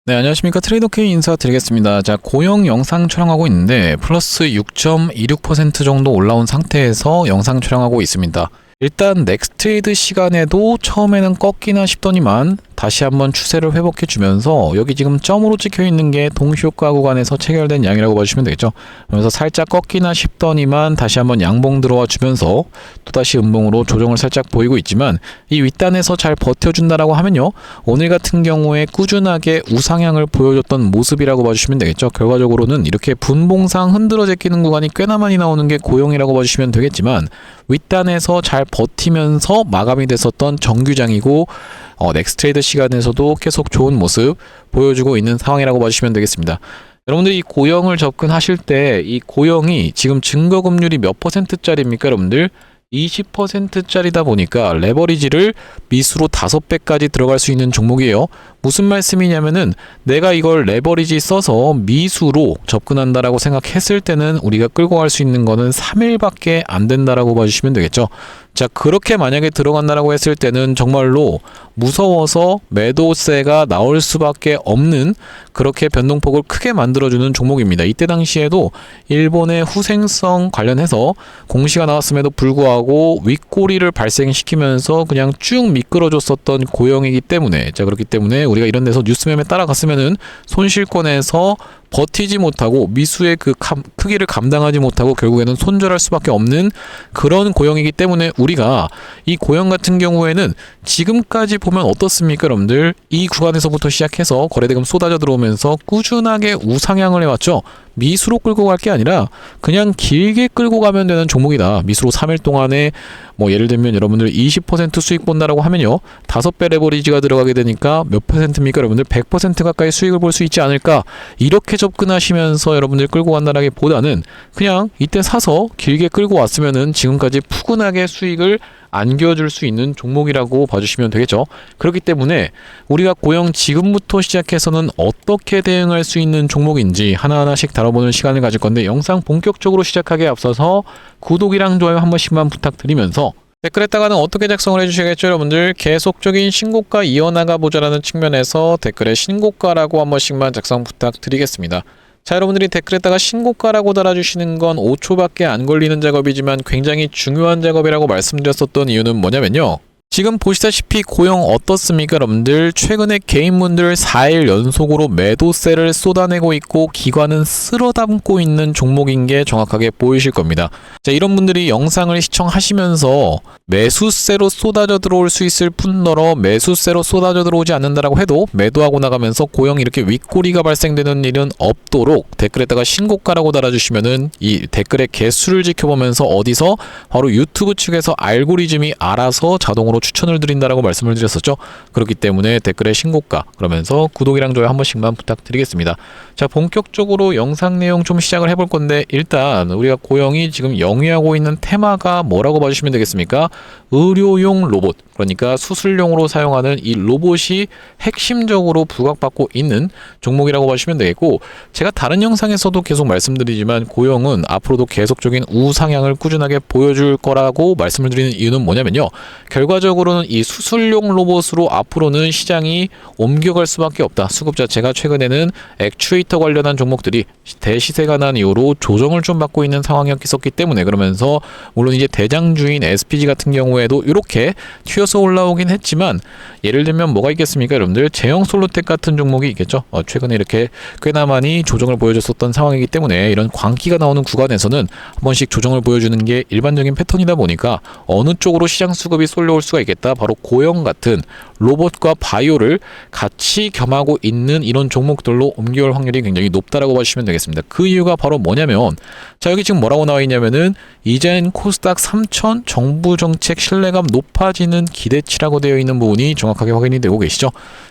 네, 안녕하십니까. 트레이더K 인사드리겠습니다. 자, 고영 영상 촬영하고 있는데 플러스 6.26% 정도 올라온 상태에서 영상 촬영하고 있습니다. 일단 넥스트레이드 시간에도 처음에는 꺾이나 싶더니만 다시 한번 추세를 회복해 주면서 여기 지금 점으로 찍혀 있는 게 동시효과 구간에서 체결된 양이라고 봐주시면 되겠죠. 그러면서 살짝 꺾이나 싶더니만 다시 한번 양봉 들어와 주면서 또다시 음봉으로 조정을 살짝 보이고 있지만 이 윗단에서 잘 버텨준다라고 하면요, 오늘 같은 경우에 꾸준하게 우상향을 보여줬던 모습이라고 봐주시면 되겠죠. 결과적으로는 이렇게 분봉상 흔들어 제끼는 구간이 꽤나 많이 나오는 게 고영이라고 봐주시면 되겠지만 윗단에서 잘 버티면서 마감이 됐었던 정규장이고 넥스트레이드 시간에서도 계속 좋은 모습 보여주고 있는 상황이라고 봐주시면 되겠습니다. 여러분들이 이 고영을 접근하실 때 이 고영이 지금 증거금률이 몇 %짜리입니까 여러분들? 20%짜리다 보니까 레버리지를 미수로 5배까지 들어갈 수 있는 종목이에요. 무슨 말씀이냐면은 내가 이걸 레버리지 써서 미수로 접근한다라고 생각했을 때는 우리가 끌고 갈 수 있는 거는 3일밖에 안 된다라고 봐주시면 되겠죠. 자, 그렇게 만약에 들어간다라고 했을 때는 정말로 무서워서 매도세가 나올 수밖에 없는 그렇게 변동폭을 크게 만들어주는 종목입니다. 이때 당시에도 일본의 후생성 관련해서 공시가 나왔음에도 불구하고 윗꼬리를 발생시키면서 그냥 쭉 미끄러줬었던 고영이기 때문에, 자, 그렇기 때문에 우리가 이런 데서 뉴스 매매 따라갔으면은 손실권에서 버티지 못하고 미수의 그 크기를 감당하지 못하고 결국에는 손절할 수밖에 없는 그런 고영이기 때문에 우리가 이 고영 같은 경우에는 지금까지 보면 어떻습니까 여러분들? 이 구간에서부터 시작해서 거래대금 쏟아져 들어오면서 꾸준하게 우상향을 해왔죠. 미수로 끌고 갈 게 아니라 그냥 길게 끌고 가면 되는 종목이다. 미수로 3일 동안에 뭐 예를 들면 여러분들 20% 수익 본다라고 하면요, 5배 레버리지가 들어가게 되니까 몇 %입니까 여러분들? 100% 가까이 수익을 볼 수 있지 않을까? 이렇게 접근하시면서 여러분들 끌고 간다라기보다는 그냥 이때 사서 길게 끌고 왔으면은 지금까지 푸근하게 수익을 안겨줄 수 있는 종목이라고 봐주시면 되겠죠. 그렇기 때문에 우리가 고영 지금부터 시작해서는 어떻게 대응할 수 있는 종목인지 하나하나씩 다뤄보는 시간을 가질 건데, 영상 본격적으로 시작하기에 앞서서 구독이랑 좋아요 한 번씩만 부탁드리면서 댓글에다가는 어떻게 작성을 해주셔야겠죠 여러분들? 계속적인 신고가 이어나가 보자라는 측면에서 댓글에 신고가라고 한 번씩만 작성 부탁드리겠습니다. 자, 여러분들이 댓글에다가 신고가라고 달아주시는 건 5초밖에 안 걸리는 작업이지만 굉장히 중요한 작업이라고 말씀드렸었던 이유는 뭐냐면요, 지금 보시다시피 고영 어떻습니까 여러분들? 최근에 개인분들 4일 연속으로 매도세를 쏟아내고 있고 기관은 쓸어담고 있는 종목인 게 정확하게 보이실 겁니다. 자, 이런 분들이 영상을 시청하시면서 매수세로 쏟아져 들어올 수 있을 뿐더러 매수세로 쏟아져 들어오지 않는다라고 해도 매도하고 나가면서 고영 이렇게 윗꼬리가 발생되는 일은 없도록 댓글에다가 신고가라고 달아주시면은 이 댓글의 개수를 지켜보면서 어디서 바로 유튜브 측에서 알고리즘이 알아서 자동으로 추천을 드린다라고 말씀을 드렸었죠. 그렇기 때문에 댓글에 신고가 그러면서 구독이랑 좋아요 한 번씩만 부탁드리겠습니다. 자, 본격적으로 영상 내용 좀 시작을 해볼 건데, 일단 우리가 고영이 지금 영위하고 있는 테마가 뭐라고 봐주시면 되겠습니까? 의료용 로봇, 그러니까 수술용으로 사용하는 이 로봇이 핵심적으로 부각받고 있는 종목이라고 봐주시면 되겠고, 제가 다른 영상에서도 계속 말씀드리지만 고영은 앞으로도 계속적인 우상향을 꾸준하게 보여줄 거라고 말씀을 드리는 이유는 뭐냐면요, 결과적으로는 이 수술용 로봇으로 앞으로는 시장이 옮겨갈 수밖에 없다. 수급 자체가 최근에는 액추에이터 관련한 종목들이 대시세가 난 이후로 조정을 좀 받고 있는 상황이었기 때문에, 그러면서 물론 이제 대장주인 SPG 같은 경우에도 이렇게 튀어서 올라오긴 했지만, 예를 들면 뭐가 있겠습니까 여러분들? 제형 솔루텍 같은 종목이 있겠죠. 최근에 이렇게 꽤나 많이 조정을 보여줬었던 상황이기 때문에 이런 광기가 나오는 구간에서는 한 번씩 조정을 보여주는 게 일반적인 패턴이다 보니까 어느 쪽으로 시장 수급이 쏠려올 수가 있겠다. 바로 고영 같은 로봇과 바이오를 같이 겸하고 있는 이런 종목들로 옮겨올 확률이 굉장히 높다라고 봐주시면 되겠습니다. 그 이유가 바로 뭐냐면, 자, 여기 지금 뭐라고 나와 있냐면은 이젠 코스닥 3000 정부 정책 신뢰감 높아지는 기대치라고 되어 있는 부분이 정확하게 확인이 되고 계시죠.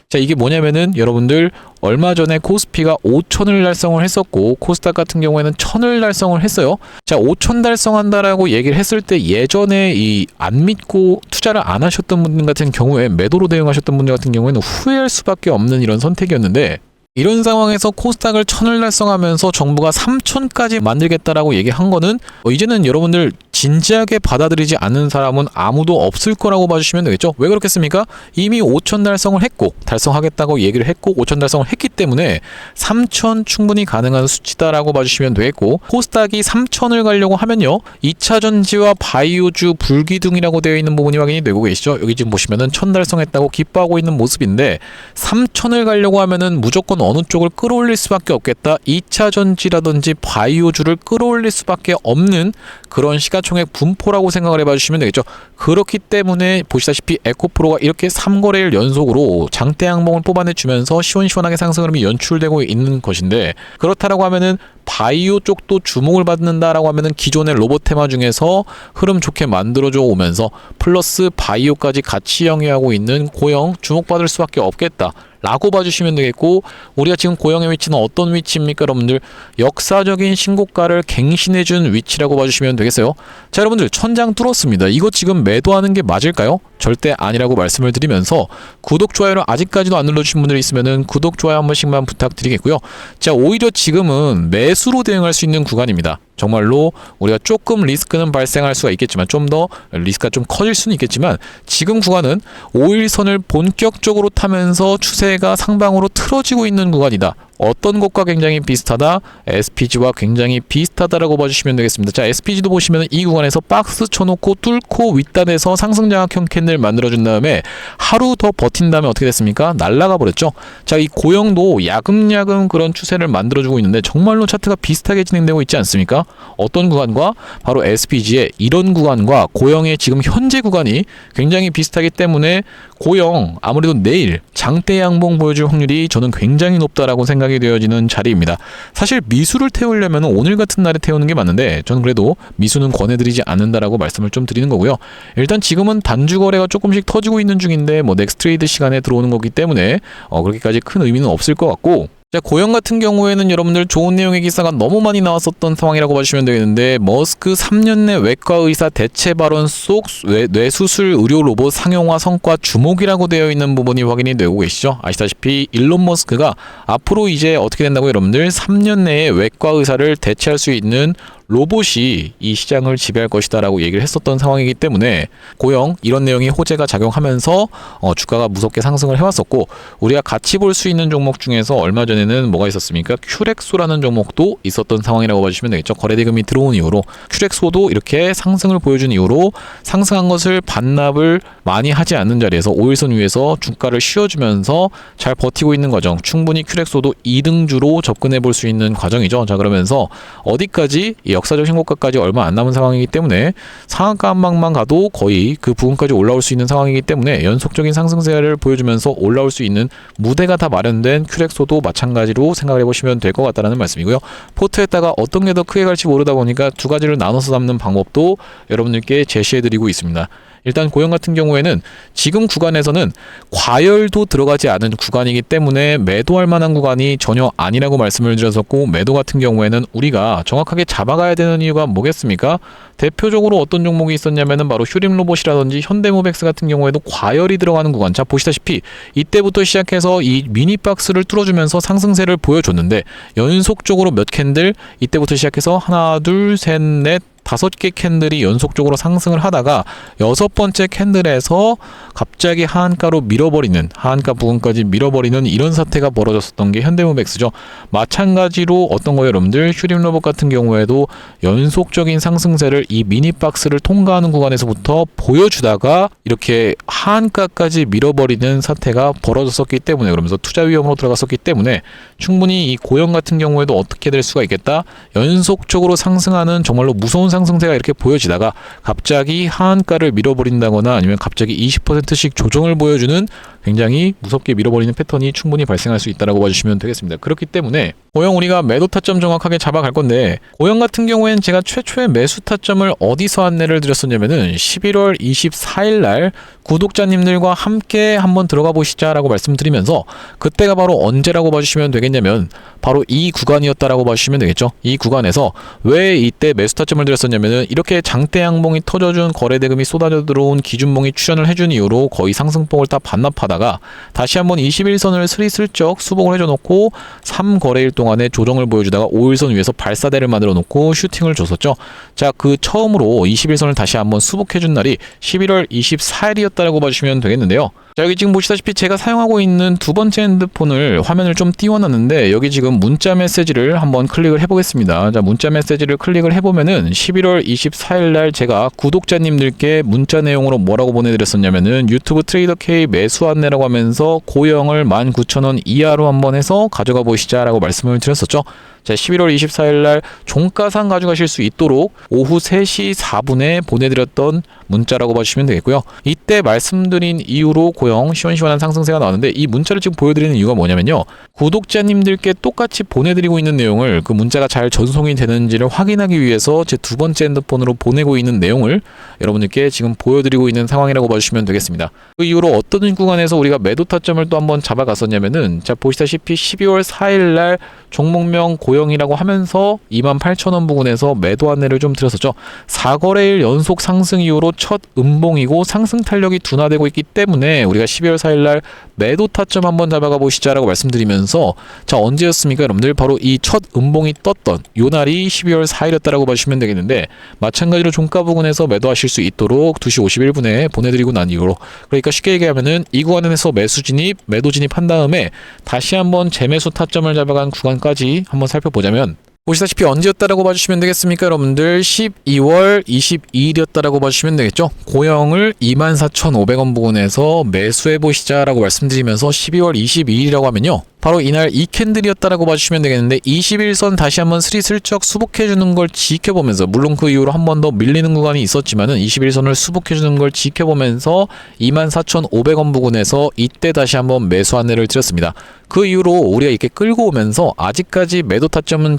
자, 이게 뭐냐면은 여러분들 얼마 전에 코스피가 5000을 달성을 했었고 코스닥 같은 경우에는 1000을 달성을 했어요. 자, 5000 달성한다라고 얘기를 했을 때 예전에 이 안 믿고 투자를 안 하셨던 분들 같은 경우에 매도로 대응하셨던 분들 같은 경우에는 후회할 수밖에 없는 이런 선택이었는데, 이런 상황에서 코스닥을 1000을 달성하면서 정부가 3000까지 만들겠다라고 얘기한 거는 이제는 여러분들 진지하게 받아들이지 않는 사람은 아무도 없을 거라고 봐주시면 되겠죠. 왜 그렇겠습니까? 이미 5천 달성을 했고 달성하겠다고 얘기를 했고 5천 달성을 했기 때문에 3천 충분히 가능한 수치다라고 봐주시면 되겠고, 코스닥이 3천을 가려고 하면요 2차전지와 바이오주 불기둥이라고 되어 있는 부분이 확인이 되고 계시죠. 여기 지금 보시면은 1000 달성했다고 기뻐하고 있는 모습인데 3천을 가려고 하면은 무조건 어느 쪽을 끌어올릴 수밖에 없겠다. 2차전지라든지 바이오주를 끌어올릴 수밖에 없는 그런 시가총액 분포라고 생각을 해봐 주시면 되겠죠. 그렇기 때문에 보시다시피 에코프로가 이렇게 3거래일 연속으로 장대 양봉을 뽑아내주면서 시원시원하게 상승 흐름이 연출되고 있는 것인데, 그렇다라고 하면은 바이오 쪽도 주목을 받는다라고 하면은 기존의 로봇 테마 중에서 흐름 좋게 만들어줘 오면서 플러스 바이오까지 같이 영위하고 있는 고영 주목받을 수밖에 없겠다 라고 봐주시면 되겠고, 우리가 지금 고영의 위치는 어떤 위치입니까 여러분들? 역사적인 신고가를 갱신해준 위치라고 봐주시면 되겠어요. 자 여러분들, 천장 뚫었습니다. 이거 지금 매도하는 게 맞을까요? 절대 아니라고 말씀을 드리면서, 구독, 좋아요를 아직까지도 안 눌러주신 분들이 있으면은 구독, 좋아요 한 번씩만 부탁드리겠고요. 자, 오히려 지금은 매수로 대응할 수 있는 구간입니다. 정말로 우리가 조금 리스크는 발생할 수가 있겠지만, 좀 더 리스크가 좀 커질 수는 있겠지만, 지금 구간은 5일선을 본격적으로 타면서 추세가 상방으로 틀어지고 있는 구간이다. 어떤 것과 굉장히 비슷하다? SPG와 굉장히 비슷하다라고 봐주시면 되겠습니다. 자, SPG도 보시면 이 구간에서 박스 쳐놓고 뚫고 윗단에서 상승장악형 캔들 만들어준 다음에 하루 더 버틴 다음에 어떻게 됐습니까? 날라가 버렸죠. 자, 이 고영도 야금야금 그런 추세를 만들어주고 있는데 정말로 차트가 비슷하게 진행되고 있지 않습니까? 어떤 구간과? 바로 SPG의 이런 구간과 고영의 지금 현재 구간이 굉장히 비슷하기 때문에 고영 아무래도 내일 장대 양봉 보여줄 확률이 저는 굉장히 높다라고 생각이 되어지는 자리입니다. 사실 미수를 태우려면 오늘 같은 날에 태우는 게 맞는데, 저는 그래도 미수는 권해드리지 않는다라고 말씀을 좀 드리는 거고요. 일단 지금은 단주 거래가 조금씩 터지고 있는 중인데 넥스트레이드 시간에 들어오는 거기 때문에 그렇게까지 큰 의미는 없을 것 같고, 자, 고영 같은 경우에는 여러분들 좋은 내용의 기사가 너무 많이 나왔었던 상황이라고 봐주시면 되겠는데, 머스크 3년 내 외과 의사 대체 발언 속 뇌수술 의료 로봇 상용화 성과 주목이라고 되어 있는 부분이 확인이 되고 계시죠. 아시다시피 일론 머스크가 앞으로 이제 어떻게 된다고 여러분들 3년 내에 외과 의사를 대체할 수 있는 로봇이 이 시장을 지배할 것이다 라고 얘기를 했었던 상황이기 때문에 고영 이런 내용이 호재가 작용하면서 주가가 무섭게 상승을 해왔었고, 우리가 같이 볼 수 있는 종목 중에서 얼마 전에는 뭐가 있었습니까? 큐렉소라는 종목도 있었던 상황이라고 봐주시면 되겠죠. 거래대금이 들어온 이후로 큐렉소도 이렇게 상승을 보여준 이후로 상승한 것을 반납을 많이 하지 않는 자리에서 5일선 위에서 주가를 쉬어주면서 잘 버티고 있는 과정, 충분히 큐렉소도 2등주로 접근해 볼 수 있는 과정이죠. 자, 그러면서 어디까지 역사적 신고가까지 얼마 안 남은 상황이기 때문에 상한가 한 방만 가도 거의 그 부분까지 올라올 수 있는 상황이기 때문에 연속적인 상승세를 보여주면서 올라올 수 있는 무대가 다 마련된 큐렉소도 마찬가지로 생각을 해보시면 될 것 같다는 말씀이고요. 포트에다가 어떤 게 더 크게 갈지 모르다 보니까 두 가지를 나눠서 잡는 방법도 여러분들께 제시해드리고 있습니다. 일단 고영 같은 경우에는 지금 구간에서는 과열도 들어가지 않은 구간이기 때문에 매도할 만한 구간이 전혀 아니라고 말씀을 드렸었고, 매도 같은 경우에는 우리가 정확하게 잡아가야 되는 이유가 뭐겠습니까? 대표적으로 어떤 종목이 있었냐면은 바로 휴림로봇이라든지 현대모백스 같은 경우에도 과열이 들어가는 구간. 자, 보시다시피 이때부터 시작해서 이 미니박스를 뚫어주면서 상승세를 보여줬는데, 연속적으로 몇 캔들 이때부터 시작해서 하나 둘 셋 넷 5개 캔들이 연속적으로 상승을 하다가 6번째 캔들에서 갑자기 하한가로 밀어버리는, 하한가 부분까지 밀어버리는 이런 사태가 벌어졌었던 게 현대모백스죠. 마찬가지로 어떤 거예요 여러분들? 휴림로봇 같은 경우에도 연속적인 상승세를 이 미니박스를 통과하는 구간에서부터 보여주다가 이렇게 하한가까지 밀어버리는 사태가 벌어졌었기 때문에, 그러면서 투자 위험으로 들어갔었기 때문에 충분히 이 고영 같은 경우에도 어떻게 될 수가 있겠다? 연속적으로 상승하는 정말로 무서운 상승세가 이렇게 보여지다가 갑자기 하한가를 밀어버린다거나 아니면 갑자기 20%씩 조정을 보여주는 굉장히 무섭게 밀어버리는 패턴이 충분히 발생할 수 있다고 봐주시면 되겠습니다. 그렇기 때문에 고영 우리가 매도 타점 정확하게 잡아갈 건데, 고영 같은 경우에는 제가 최초의 매수 타점을 어디서 안내를 드렸었냐면은 11월 24일 날 구독자님들과 함께 한번 들어가 보시자라고 말씀드리면서, 그때가 바로 언제라고 봐주시면 되겠냐면 바로 이 구간이었다라고 봐주시면 되겠죠. 이 구간에서 왜 이때 매수 타점을 드렸었냐면 했었냐면은 이렇게 장대 양봉이 터져준 거래 대금이 쏟아져 들어온 기준봉이 출현을 해준 이후로 거의 상승폭을 다 반납하다가 다시 한번 21선을 스리슬쩍 수복을 해줘 놓고 3거래일 동안에 조정을 보여주다가 5일선 위에서 발사대를 만들어 놓고 슈팅을 줬었죠. 자, 그 처음으로 21선을 다시 한번 수복해준 날이 11월 24일이었다라고 봐주시면 되겠는데요. 자, 여기 지금 보시다시피 제가 사용하고 있는 두 번째 핸드폰을 화면을 좀 띄워놨는데 여기 지금 문자 메시지를 한번 클릭을 해보겠습니다. 자, 문자 메시지를 클릭을 해보면은 11월 24일 날 제가 구독자님들께 문자 내용으로 뭐라고 보내드렸었냐면은 유튜브 트레이더 K 매수 안내라고 하면서 고영을 19,000원 이하로 한번 해서 가져가 보시자라고 말씀을 드렸었죠. 자, 11월 24일 날 종가상 가져가실 수 있도록 오후 3시 4분에 보내드렸던 문자라고 봐주시면 되겠고요. 이때 말씀드린 이후로 고영 시원시원한 상승세가 나왔는데 이 문자를 지금 보여드리는 이유가 뭐냐면요. 구독자님들께 똑같이 보내드리고 있는 내용을 그 문자가 잘 전송이 되는지를 확인하기 위해서 제 두 번째 핸드폰으로 보내고 있는 내용을 여러분들께 지금 보여드리고 있는 상황이라고 봐주시면 되겠습니다. 그 이후로 어떤 구간에서 우리가 매도 타점을 또 한번 잡아갔었냐면은 자, 보시다시피 12월 4일 날 종목명 고영이라고 하면서 28,000원 부근에서 매도 안내를 좀 드렸었죠. 4거래일 연속 상승 이후로 첫 음봉이고 상승 탄력이 둔화되고 있기 때문에 우리가 12월 4일 날 매도 타점 한번 잡아가 보시자라고 말씀드리면서 자, 언제였습니까 여러분들? 바로 이 첫 음봉이 떴던 요 날이 12월 4일이었다라고 봐주시면 되겠는데 마찬가지로 종가 부근에서 매도하실 수 있도록 2시 51분에 보내드리고 난 이후로 그러니까 쉽게 얘기하면은 이 구간에서 매수 진입, 매도 진입한 다음에 다시 한번 재매수 타점을 잡아간 구간까지 한번 살펴보자면 보시다시피 언제였다라고 봐주시면 되겠습니까 여러분들? 12월 22일이었다라고 봐주시면 되겠죠. 고영을 24,500원 부근에서 매수해보시자라고 말씀드리면서 12월 22일이라고 하면요 바로 이날 이 캔들이었다라고 봐주시면 되겠는데 21선 다시 한번 스리슬쩍 수복해주는 걸 지켜보면서 물론 그 이후로 한 번 더 밀리는 구간이 있었지만은 21선을 수복해주는 걸 지켜보면서 24,500원 부근에서 이때 다시 한번 매수 안내를 드렸습니다. 그 이후로 우리가 이렇게 끌고 오면서 아직까지 매도 타점은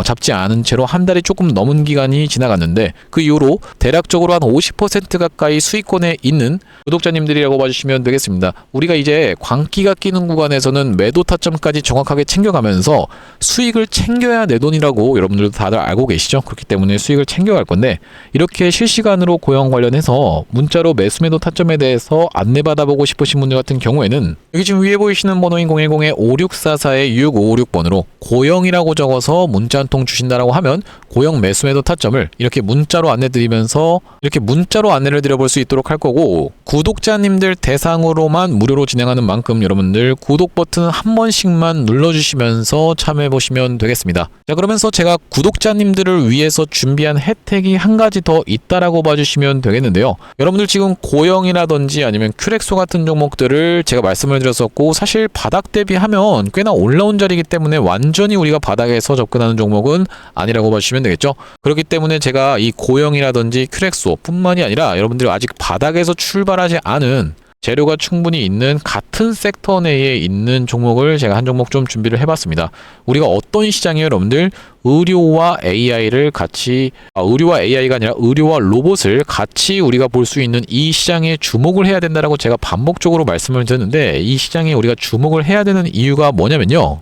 잡지 않은 채로 한 달이 조금 넘은 기간이 지나갔는데 그 이후로 대략적으로 한 50% 가까이 수익권에 있는 구독자님들이라고 봐주시면 되겠습니다. 우리가 이제 광기가 끼는 구간에서는 매도 타점까지 정확하게 챙겨가면서 수익을 챙겨야 내 돈이라고 여러분들도 다들 알고 계시죠? 그렇기 때문에 수익을 챙겨갈 건데 이렇게 실시간으로 고영 관련해서 문자로 매수 매도 타점에 대해서 안내받아보고 싶으신 분들 같은 경우에는 여기 지금 위에 보이시는 번호인 010-5644-6556번으로 고영이라고 적어서 문자 한 통 주신다라고 하면 고영 매수 매도 타점을 이렇게 문자로 안내드리면서 이렇게 문자로 안내를 드려볼 수 있도록 할 거고 구독자님들 대상으로만 무료로 진행하는 만큼 여러분들 구독 버튼 한 번씩만 눌러주시면서 참여해보시면 되겠습니다. 자, 그러면서 제가 구독자님들을 위해서 준비한 혜택이 한 가지 더 있다라고 봐주시면 되겠는데요. 여러분들 지금 고영이라든지 아니면 큐렉소 같은 종목들을 제가 말씀을 드렸었고 사실 바닥 대비하면 꽤나 올라온 자리이기 때문에 완전히 우리가 바닥에서 접근하는 종목은 아니라고 봐주시면 되겠죠. 그렇기 때문에 제가 이 고영이라든지 큐렉소 뿐만이 아니라 여러분들이 아직 바닥에서 출발하지 않은 재료가 충분히 있는 같은 섹터 내에 있는 종목을 제가 한 종목 좀 준비를 해봤습니다. 우리가 어떤 시장이에요 여러분들? 의료와 AI를 같이 의료와 AI가 아니라 의료와 로봇을 같이 우리가 볼 수 있는 이 시장에 주목을 해야 된다라고 제가 반복적으로 말씀을 드렸는데 이 시장에 우리가 주목을 해야 되는 이유가 뭐냐면요.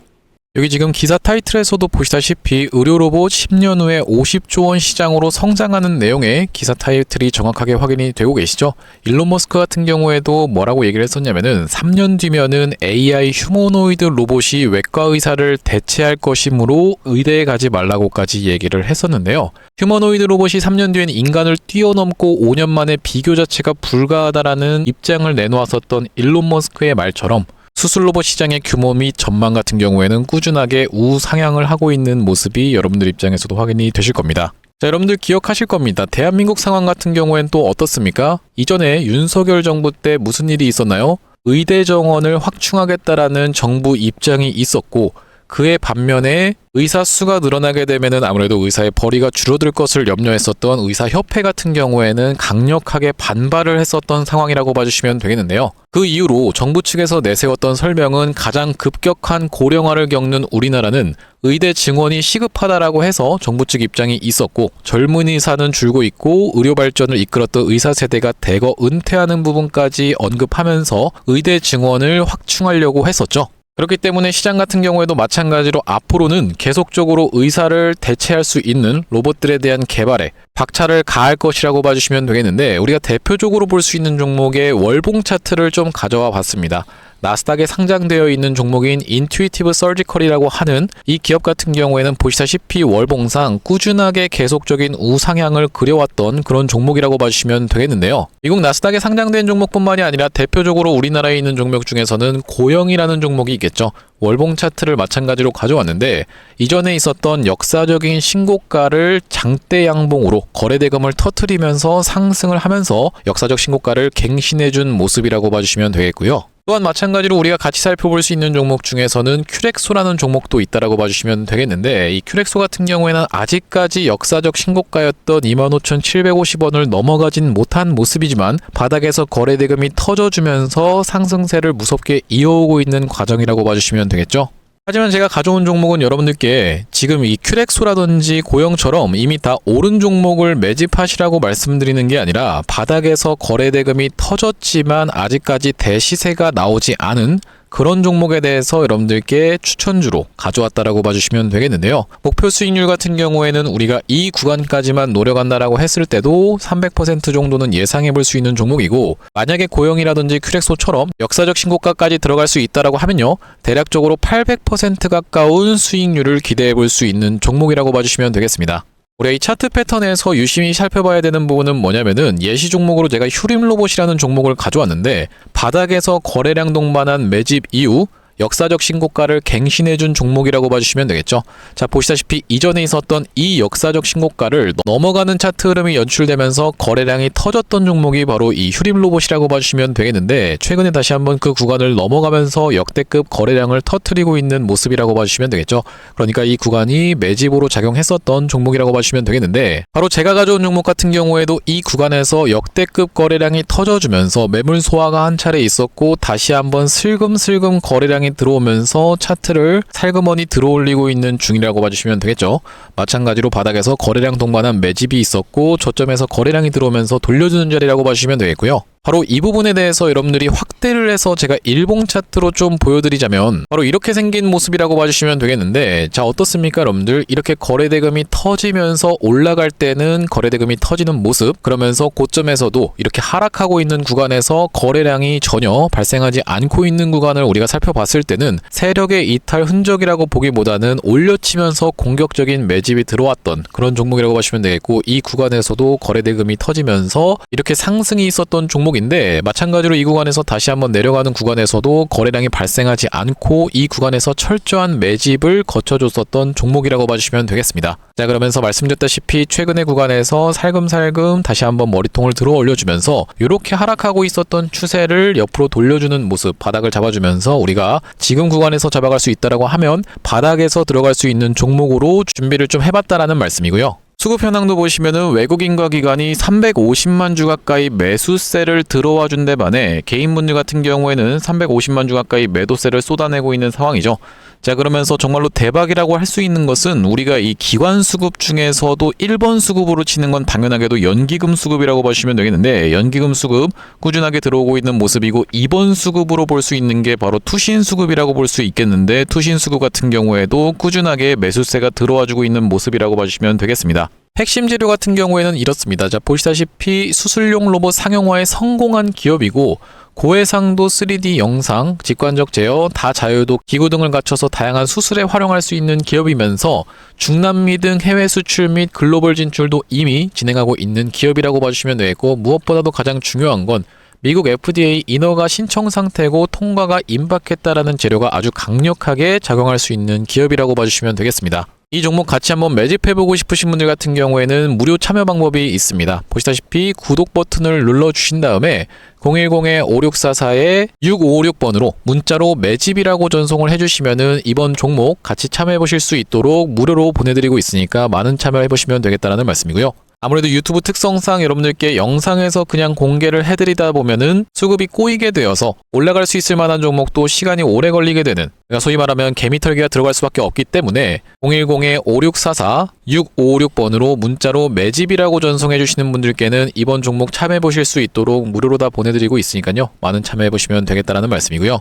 여기 지금 기사 타이틀에서도 보시다시피 의료로봇 10년 후에 50조 원 시장으로 성장하는 내용의 기사 타이틀이 정확하게 확인이 되고 계시죠. 일론 머스크 같은 경우에도 뭐라고 얘기를 했었냐면은 3년 뒤면은 AI 휴머노이드 로봇이 외과 의사를 대체할 것이므로 의대에 가지 말라고까지 얘기를 했었는데요. 휴머노이드 로봇이 3년 뒤엔 인간을 뛰어넘고 5년 만에 비교 자체가 불가하다라는 입장을 내놓았었던 일론 머스크의 말처럼 수술 로봇 시장의 규모 및 전망 같은 경우에는 꾸준하게 우상향을 하고 있는 모습이 여러분들 입장에서도 확인이 되실 겁니다. 자, 여러분들 기억하실 겁니다. 대한민국 상황 같은 경우엔 또 어떻습니까? 이전에 윤석열 정부 때 무슨 일이 있었나요? 의대 정원을 확충하겠다라는 정부 입장이 있었고 그의 반면에 의사 수가 늘어나게 되면은 아무래도 의사의 벌이가 줄어들 것을 염려했었던 의사협회 같은 경우에는 강력하게 반발을 했었던 상황이라고 봐주시면 되겠는데요. 그 이후로 정부 측에서 내세웠던 설명은 가장 급격한 고령화를 겪는 우리나라는 의대 증원이 시급하다라고 해서 정부 측 입장이 있었고 젊은 의사는 줄고 있고 의료 발전을 이끌었던 의사 세대가 대거 은퇴하는 부분까지 언급하면서 의대 증원을 확충하려고 했었죠. 그렇기 때문에 시장 같은 경우에도 마찬가지로 앞으로는 계속적으로 의사를 대체할 수 있는 로봇들에 대한 개발에 박차를 가할 것이라고 봐주시면 되겠는데, 우리가 대표적으로 볼 수 있는 종목의 월봉 차트를 좀 가져와 봤습니다. 나스닥에 상장되어 있는 종목인 인투이티브 서지컬이라고 하는 이 기업 같은 경우에는 보시다시피 월봉상 꾸준하게 계속적인 우상향을 그려왔던 그런 종목이라고 봐주시면 되겠는데요. 미국 나스닥에 상장된 종목뿐만이 아니라 대표적으로 우리나라에 있는 종목 중에서는 고영이라는 종목이 있겠죠. 월봉 차트를 마찬가지로 가져왔는데, 이전에 있었던 역사적인 신고가를 장대 양봉으로 거래대금을 터트리면서 상승을 하면서 역사적 신고가를 갱신해준 모습이라고 봐주시면 되겠고요. 또한 마찬가지로 우리가 같이 살펴볼 수 있는 종목 중에서는 큐렉소라는 종목도 있다라고 봐주시면 되겠는데, 이 큐렉소 같은 경우에는 아직까지 역사적 신고가였던 25,750원을 넘어가진 못한 모습이지만 바닥에서 거래대금이 터져주면서 상승세를 무섭게 이어오고 있는 과정이라고 봐주시면 되겠죠. 하지만 제가 가져온 종목은 여러분들께 지금 이 큐렉소라든지 고영처럼 이미 다 오른 종목을 매집하시라고 말씀드리는 게 아니라, 바닥에서 거래대금이 터졌지만 아직까지 대시세가 나오지 않은 그런 종목에 대해서 여러분들께 추천주로 가져왔다라고 봐주시면 되겠는데요. 목표 수익률 같은 경우에는 우리가 이 구간까지만 노려간다라고 했을 때도 300% 정도는 예상해 볼 수 있는 종목이고, 만약에 고영이라든지 큐렉소처럼 역사적 신고가까지 들어갈 수 있다라고 하면요, 대략적으로 800% 가까운 수익률을 기대해 볼 수 있는 종목이라고 봐주시면 되겠습니다. 우리가 이 차트 패턴에서 유심히 살펴봐야 되는 부분은 뭐냐면은, 예시 종목으로 제가 휴림로봇이라는 종목을 가져왔는데, 바닥에서 거래량 동반한 매집 이후 역사적 신고가를 갱신해준 종목이라고 봐주시면 되겠죠. 자, 보시다시피 이전에 있었던 이 역사적 신고가를 넘어가는 차트 흐름이 연출되면서 거래량이 터졌던 종목이 바로 이 휴림로봇이라고 봐주시면 되겠는데, 최근에 다시 한번 그 구간을 넘어가면서 역대급 거래량을 터트리고 있는 모습이라고 봐주시면 되겠죠. 그러니까 이 구간이 매집으로 작용했었던 종목이라고 봐주시면 되겠는데, 바로 제가 가져온 종목 같은 경우에도 이 구간에서 역대급 거래량이 터져주면서 매물 소화가 한 차례 있었고, 다시 한번 슬금슬금 거래량이 들어오면서 차트를 살그머니 들어올리고 있는 중이라고 봐주시면 되겠죠. 마찬가지로 바닥에서 거래량 동반한 매집이 있었고, 저점에서 거래량이 들어오면서 돌려주는 자리라고 봐주시면 되겠고요. 바로 이 부분에 대해서 여러분들이 확대를 해서 제가 일봉 차트로 좀 보여드리자면, 바로 이렇게 생긴 모습이라고 봐주시면 되겠는데, 자, 어떻습니까 여러분들? 이렇게 거래대금이 터지면서 올라갈 때는 거래대금이 터지는 모습, 그러면서 고점에서도 이렇게 하락하고 있는 구간에서 거래량이 전혀 발생하지 않고 있는 구간을 우리가 살펴봤을 때는 세력의 이탈 흔적이라고 보기보다는 올려치면서 공격적인 매집이 들어왔던 그런 종목이라고 보시면 되겠고, 이 구간에서도 거래대금이 터지면서 이렇게 상승이 있었던 종목인데, 마찬가지로 이 구간에서 다시 한번 내려가는 구간에서도 거래량이 발생하지 않고 이 구간에서 철저한 매집을 거쳐줬었던 종목이라고 봐주시면 되겠습니다. 자, 그러면서 말씀드렸다시피 최근의 구간에서 살금살금 다시 한번 머리통을 들어 올려주면서 이렇게 하락하고 있었던 추세를 옆으로 돌려주는 모습, 바닥을 잡아주면서 우리가 지금 구간에서 잡아갈 수 있다라고 하면 바닥에서 들어갈 수 있는 종목으로 준비를 좀 해봤다라는 말씀이고요. 수급 현황도 보시면은 외국인과 기관이 350만 주 가까이 매수세를 들어와 준 데 반해 개인분들 같은 경우에는 350만 주 가까이 매도세를 쏟아내고 있는 상황이죠. 자, 그러면서 정말로 대박이라고 할 수 있는 것은, 우리가 이 기관 수급 중에서도 1번 수급으로 치는 건 당연하게도 연기금 수급이라고 보시면 되겠는데, 연기금 수급 꾸준하게 들어오고 있는 모습이고, 2번 수급으로 볼 수 있는 게 바로 투신 수급이라고 볼 수 있겠는데, 투신 수급 같은 경우에도 꾸준하게 매수세가 들어와주고 있는 모습이라고 봐주시면 되겠습니다. 핵심 재료 같은 경우에는 이렇습니다. 자, 보시다시피 수술용 로봇 상용화에 성공한 기업이고, 고해상도 3D 영상, 직관적 제어, 다자유도 기구 등을 갖춰서 다양한 수술에 활용할 수 있는 기업이면서 중남미 등 해외 수출 및 글로벌 진출도 이미 진행하고 있는 기업이라고 봐주시면 되겠고, 무엇보다도 가장 중요한 건 미국 FDA 인허가 신청 상태고 통과가 임박했다라는 재료가 아주 강력하게 작용할 수 있는 기업이라고 봐주시면 되겠습니다. 이 종목 같이 한번 매집해보고 싶으신 분들 같은 경우에는 무료 참여 방법이 있습니다. 보시다시피 구독 버튼을 눌러주신 다음에 010-5644-6556번으로 문자로 매집이라고 전송을 해주시면은 이번 종목 같이 참여해보실 수 있도록 무료로 보내드리고 있으니까 많은 참여해보시면 되겠다라는 말씀이고요. 아무래도 유튜브 특성상 여러분들께 영상에서 그냥 공개를 해드리다 보면은 수급이 꼬이게 되어서 올라갈 수 있을 만한 종목도 시간이 오래 걸리게 되는, 그러니까 소위 말하면 개미털기가 들어갈 수밖에 없기 때문에 010-5644-6556번으로 문자로 매집이라고 전송해 주시는 분들께는 이번 종목 참여해 보실 수 있도록 무료로 다 보내드리고 있으니까요, 많은 참여해 보시면 되겠다라는 말씀이고요.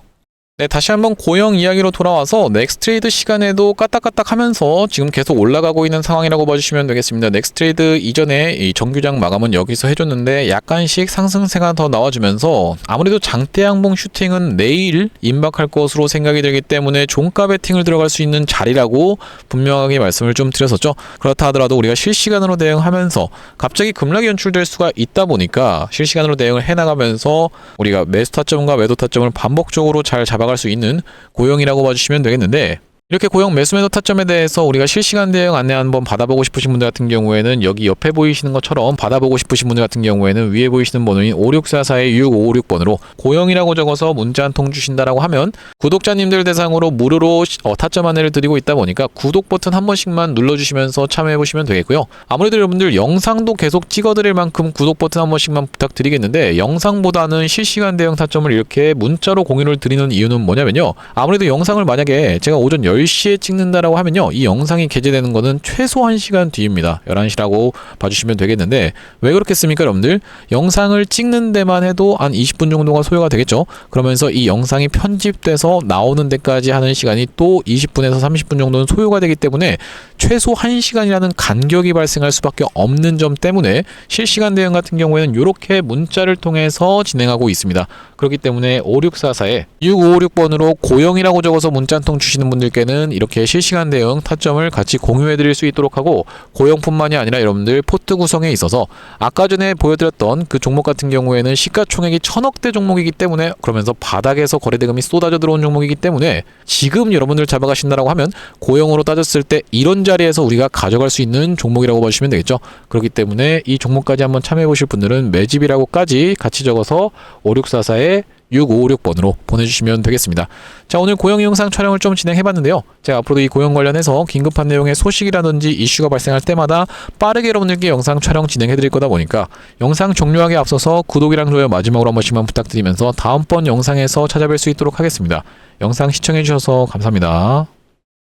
네, 다시 한번 고영 이야기로 돌아와서 넥스트레이드 시간에도 까딱까딱 하면서 지금 계속 올라가고 있는 상황이라고 봐주시면 되겠습니다. 넥스트레이드 이전에 이 정규장 마감은 여기서 해줬는데 약간씩 상승세가 더 나와주면서 아무래도 장대양봉 슈팅은 내일 임박할 것으로 생각이 들기 때문에 종가 베팅을 들어갈 수 있는 자리라고 분명하게 말씀을 좀 드렸었죠. 그렇다 하더라도 우리가 실시간으로 대응하면서 갑자기 급락이 연출될 수가 있다 보니까 실시간으로 대응을 해나가면서 우리가 매수 타점과 매도 타점을 반복적으로 잘 잡아갈 수 있는 고영이라고 봐주시면 되겠는데, 이렇게 고영 매수 매도 타점에 대해서 우리가 실시간 대응 안내 한번 받아보고 싶으신 분들 같은 경우에는 여기 옆에 보이시는 것처럼 받아보고 싶으신 분들 같은 경우에는 위에 보이시는 번호인 5644-6556번으로 고영이라고 적어서 문자 한 통 주신다라고 하면 구독자님들 대상으로 무료로 타점 안내를 드리고 있다 보니까 구독 버튼 한 번씩만 눌러주시면서 참여해 보시면 되겠고요. 아무래도 여러분들 영상도 계속 찍어드릴 만큼 구독 버튼 한 번씩만 부탁드리겠는데, 영상보다는 실시간 대응 타점을 이렇게 문자로 공유를 드리는 이유는 뭐냐면요, 아무래도 영상을 만약에 제가 오전 10시에 찍는다라고 하면요, 이 영상이 게재되는 거는 최소 1시간 뒤입니다. 11시라고 봐주시면 되겠는데, 왜 그렇겠습니까 여러분들? 영상을 찍는 데만 해도 한 20분 정도가 소요가 되겠죠. 그러면서 이 영상이 편집돼서 나오는 데까지 하는 시간이 또 20분에서 30분 정도는 소요가 되기 때문에 최소 1시간이라는 간격이 발생할 수밖에 없는 점 때문에 실시간 대응 같은 경우에는 이렇게 문자를 통해서 진행하고 있습니다. 그렇기 때문에 5644-6556번으로 고영이라고 적어서 문자 한 통 주시는 분들께는 이렇게 실시간 대응 타점을 같이 공유해 드릴 수 있도록 하고, 고영뿐만이 아니라 여러분들 포트 구성에 있어서 아까 전에 보여드렸던 그 종목 같은 경우에는 시가총액이 1000억대 종목이기 때문에, 그러면서 바닥에서 거래대금이 쏟아져 들어온 종목이기 때문에 지금 여러분들 잡아가신다라고 하면 고영으로 따졌을 때 이런 자리에서 우리가 가져갈 수 있는 종목이라고 보시면 되겠죠. 그렇기 때문에 이 종목까지 한번 참여해 보실 분들은 매집이라고까지 같이 적어서 5644-6556번으로 보내주시면 되겠습니다. 자, 오늘 고영 영상 촬영을 좀 진행해봤는데요. 제가 앞으로도 이 고영 관련해서 긴급한 내용의 소식이라든지 이슈가 발생할 때마다 빠르게 여러분들께 영상 촬영 진행해드릴 거다 보니까 영상 종료하기에 앞서서 구독이랑 좋아요 마지막으로 한 번씩만 부탁드리면서 다음번 영상에서 찾아뵐 수 있도록 하겠습니다. 영상 시청해주셔서 감사합니다.